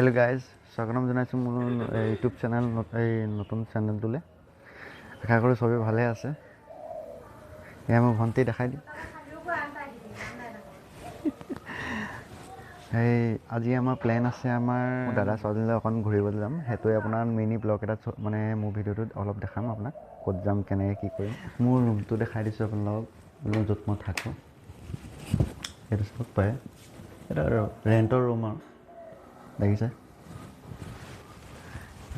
Hello' guys, স্বাগতম জনাইছোঁ মোৰ ইউটিউব চেনেল এই নতুন চেনেলটোলৈ। আশা কৰোঁ চবেই ভালে আছে। এয়া মোৰ ভণ্টি দেখাই দিম। সেই আজি আমাৰ প্লেন আছে, আমাৰ দাদা ছোৱালীলৈ অকণ ঘূৰিবলৈ যাম। সেইটোৱে আপোনাৰ মিনি ব্লগ এটাত মানে মোৰ ভিডিঅ'টোত অলপ দেখাম আপোনাক, ক'ত যাম, কেনেকৈ কি কৰিম। মোৰ ৰুমটো দেখাই দিছোঁ আপোনালোকক, য'ত মই থাকোঁ। সেইটো চাব পাৰে, এটা ৰেণ্টৰ ৰুম আৰু দেখিছে।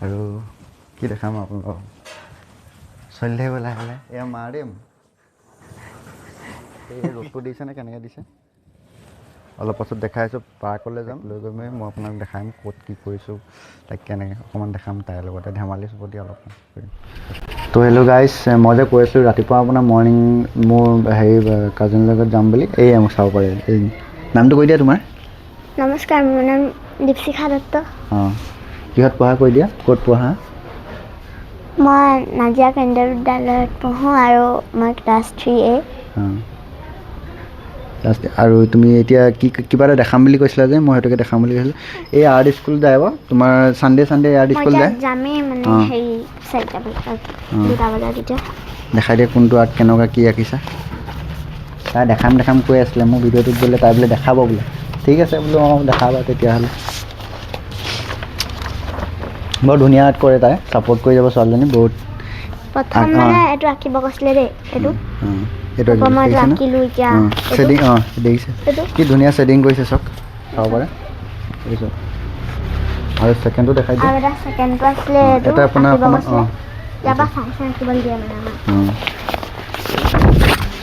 আৰু কি দেখাম আপোনালোকক, চলি থাকিব লাহে লাহে। এয়া মাৰ দেই, এই ৰ'দটো দিছেনে কেনেকৈ দিছে। অলপ পাছত দেখাই আছোঁ। পাৰ্কলৈ যাম, লৈ গৈ মই আপোনাক দেখাম ক'ত কি কৰিছোঁ, তাইক কেনেকৈ অকণমান দেখাম, তাইৰ লগতে ধেমালি চুপতি অলপমান কৰিম। তো হেল্ল' গাইজ, মই যে কৈ আছিলোঁ ৰাতিপুৱা আপোনাৰ মৰ্ণিং মোৰ হেৰি কাজিনৰ লগত যাম বুলি। এই মোক চাব পাৰে, এই নামটো কৈ দিয়া তোমাৰ। নমস্কাৰ, মোৰ নাম দীপশিখা দত্ত। অঁ, কিহত পঢ়া কৈ দিয়া, ক'ত পঢ়া? মই নাজিৰা কেন্দ্ৰীয় বিদ্যালয়ত পঢ়োঁ আৰু মই ক্লাছ 3A। অঁ, আৰু তুমি এতিয়া কিবা এটা দেখাম বুলি কৈছিলা যে, মই সেইটোকে দেখাম বুলি কৈছিলোঁ। এই আৰ্ট স্কুল যায় আকৌ তোমাৰ চানডে আৰ্ট স্কুল যায়। যামেই মানে হেৰি 4টা বজাত, 2টা বজাত এতিয়া দেখাই দিয়ে কোনটো আৰ্ট কেনেকুৱা কি আঁকিছা। তাই দেখাম কৈ আছিলে মোৰ ভিডিঅ'টোত বোলে, তাই বোলে দেখাব বোলে। ঠিক আছে বোলো, অঁ দেখাবা তেতিয়াহ'লে। বৰ ধুনীয়া আৰ্ট কৰে, তাই ছাপোৰ্ট কৰি যাব ছোৱালীজনী বহুত। প্ৰথম মানে এইটো আঁকিব কৈছিলে দেই, এইটো এইটো মই আঁকিলোঁ। এতিয়া শ্বেডিং, অঁ দেখিছে কি ধুনীয়া শ্বেডিং কৰিছে, চাওক চাব পাৰে দেখিছোঁ। আৰু ছেকেণ্ডটো দেখাই দিয়ে। আৰু এটা ছেকেণ্ডটো আছিলে, এটা আপোনাৰ অকণমান অঁ ইয়াৰ পৰা চাই আঁকিবলৈ দিয়ে মানে আমাক।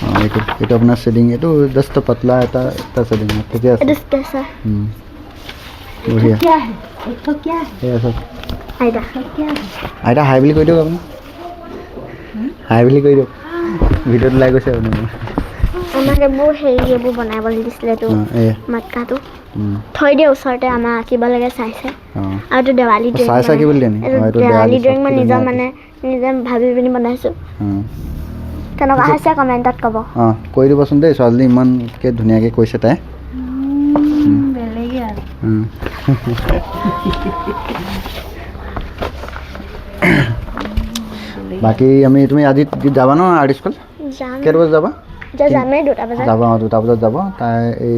অঁ, এইটো আপোনাৰ শ্বেডিং, এইটো জাষ্ট পাতলা এটা শ্বেডিং, ঠিকে আছে। বঢ়িয়া। আইতা হাই বুলি কৈ দিয়ক আপুনি, হাই বুলি কৈ দিয়ক। ভিডিঅ'ত ওলাই গৈছে আপুনি। আমাক এইবোৰ বনাবলৈ দিছিলে, এইটো মাতকাটো থৈ দিয়ে ওচৰতে, আমাৰ আঁকিব লাগে চাইছে। আৰু এইটো দেৱালী ড্ৰয়িং, দেৱালী ড্ৰয়িং মই নিজৰ মানে নিজে ভাবি পিনি বনাইছোঁ। কেনেকুৱা হৈছে কমেণ্টত ক'ব। অঁ, কৈ দিবচোন দেই, ছোৱালীজনী ইমানকৈ ধুনীয়াকৈ কৈছে তাই। বেলেগে আৰু বাকী তুমি আজি যাবা ন আৰ্ট স্কুল? কেইটা বজাত যাবা? যামেই 2টা বজাত। যাব, 2টা বজাত যাব তাই। এই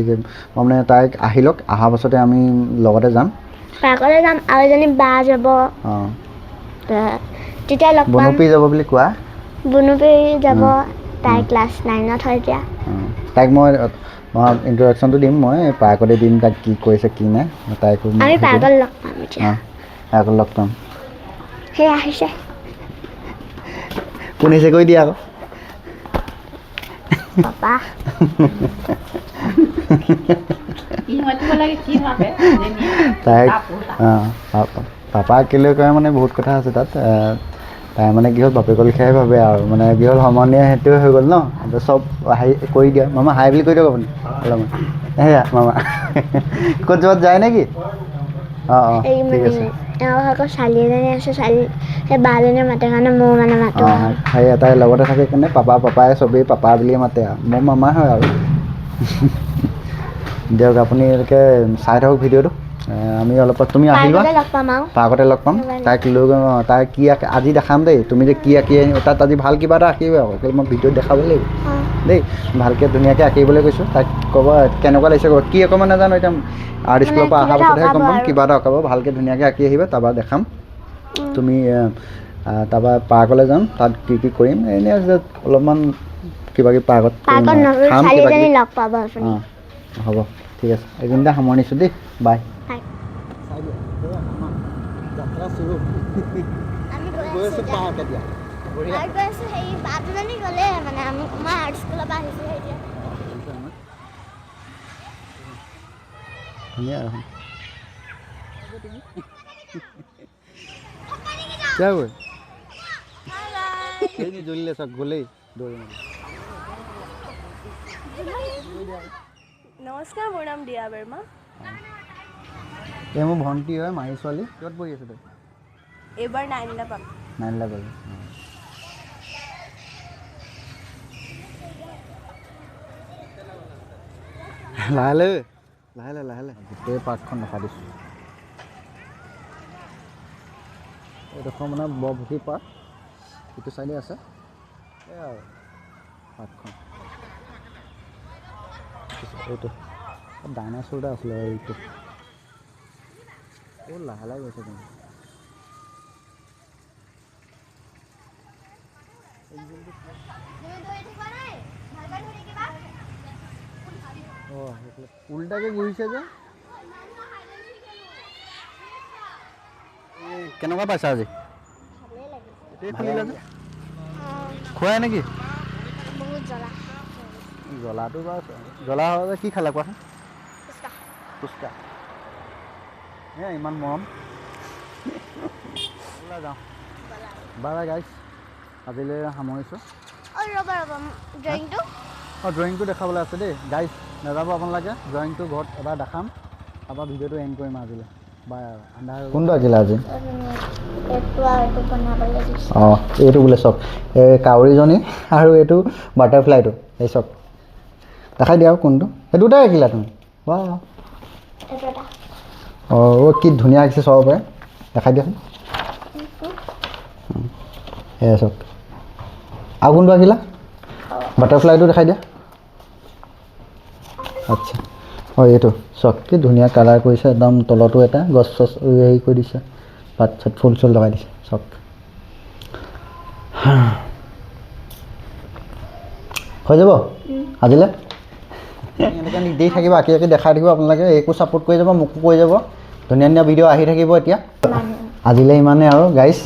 মানে তাইক আহি লওক, অহাৰ পাছতে আমি লগতে যাম, পাৰ্কলৈ যাম। আৰু এজনী বা যাব, অঁ তেতিয়া লগ পাম। বনপি যাব বুলি কোৱা। বুনুপি যাব, তাই ক্লাছ 9ত হয় এতিয়া। তাইক মই ইন্ট্ৰডাকশ্যনটো দিম, মই পাৰ্কতে দিম তাইক কি কৰিছে কি নাই। তাইকো আমি পাৰ্কত লগ পাম এতিয়া। পাৰ্কত লগ পাম। সেই আহিছে, কোন আহিছে কৈ দিয়া আকৌ। পাপা। তাইক পাপা কেলৈ কয় মানে বহুত কথা আছে তাত। তাই মানে কি হ'ল, বাপেকৰ লেখীয়াই ভাবে আৰু মানে কি হ'ল, সমনীয়া সেইটোৱে হৈ গ'ল ন। চব হাই কৰি দিয়া, মামা হাই বুলি কৈ দিয়ক আপুনি অলপমান। সেয়া মামা ক'ত যোৱাত যায় নেকি? অঁ, ঠিক আছে। আকৌ ছোৱালী এজনী আছে, সেই বাজনীয়ে মাতে কাৰণে মোৰ মানে মাতো। অঁ, সেই তাই লগতে থাকে কাৰণে পাপাই চবেই পাপা বুলিয়ে মাতে আৰু মোৰ মামা হয় আৰু। দিয়ক, আপুনি এনেকৈ চাই থাকক ভিডিঅ'টো। আমি অলপ তুমি আহিবা, পাৰ্কতে লগ পাম। তাইক লৈ গৈ তাই কি আজি দেখাম দেই, তুমি যে কি আঁকি তাত আজি ভাল কিবা এটা আঁকিবা আকৌ, মই ভিডিঅ'ত দেখাব লাগিব দেই। ভালকৈ ধুনীয়াকৈ আঁকিবলৈ কৈছোঁ। তাইক ক'ব কেনেকুৱা লাগিছে, ক'ব কি অকণমান নাজানো। এতিয়া আৰ্ট স্কুলৰ পৰা অহাৰ পাছতহে গম পাম, কিবা এটা অঁকাব। ভালকৈ ধুনীয়াকৈ আঁকি আহিবা, তাৰপৰা দেখাম। তুমি তাৰপৰা পাৰ্কলৈ যাম, তাত কি কি কৰিম এনেই অলপমান কিবা কিবি পাৰ্কত খাম কিবা কিবি। অঁ, হ'ব ঠিক আছে। এইখিনিতে সামৰণিছোঁ দেই, বাই। গৈ আছোঁ পাৰ্ক এতিয়া। ধুনীয়া দেখোন। জ্বলিলে চাওক, গ'লেই দৌৰি মেলি। নমস্কাৰ, মোৰ নাম দিয়া বৰ্মা। এই মোৰ ভণ্টি হয়, মাহী ছোৱালী। কিহত পঢ়ি আছে তাই? এইবাৰ 9লে পাম। 9লে পালে। লাহে লাহে গোটেই পাৰ্কখন দেখা দিছোঁ। এইডোখৰ মানে বৰপুখুৰী পাৰ ইটো চাইডে আছে এয়া আৰু পাৰ্কখন এইটো ডাইনাছৰ এটা আছিলে এইটো লাহে লাহে গৈছে কিন্তু উল্টাকে ঘূৰিছে যে কেনেকুৱা পাইছা আজি খুৱাই নেকি জ্বলাটো বাৰু জ্বলা হ'লে কি খালে কোৱাচোন ফুচকা ইমান মৰম যাওঁ বাই গাইছ আজিলৈ সামৰিছোঁ ড্ৰয়িংটো দেখাবলৈ আছে দেই গাইছ নাযাব আপোনালোকে ড্ৰয়িংটো ঘৰত এবাৰ দেখাম তাৰপৰা ভিডিঅ'টো এণ্ড কৰিম আজিলৈ বাই আৰু আন্ধাৰ কোনটো আঁকিলে আজি অঁ এইটো বোলে চাওক এই কাউৰীজনী আৰু এইটো বাটাৰফ্লাইটো এই চাওক দেখাই দিয়া কোনটো সেই দুটাই আঁকিলা তুমি বা অঁ কি ধুনীয়া আঁকিছে চাব পাৰে দেখাই দিয়াচোন এয়া চাওক আৰু কোনটো আঁকিলা বাটাৰফ্লাইটো দেখাই দিয়া আচ্ছা অঁ এইটো চাওক কি ধুনীয়া কালাৰ কৰিছে একদম তলতো এটা গছ চছ হেৰি কৰি দিছে পাত চাত ফুল চুল লগাই দিছে চাওক হৈ যাব আজিলৈ এনেকৈ দি থাকিব আঁকি আঁকি দেখাই থাকিব আপোনালোকে একো ছাপোৰ্ট কৰি যাব মোকো কৈ যাব ধুনীয়া ধুনীয়া ভিডিঅ' আহি থাকিব এতিয়া আজিলৈ ইমানেই আৰু গাইছ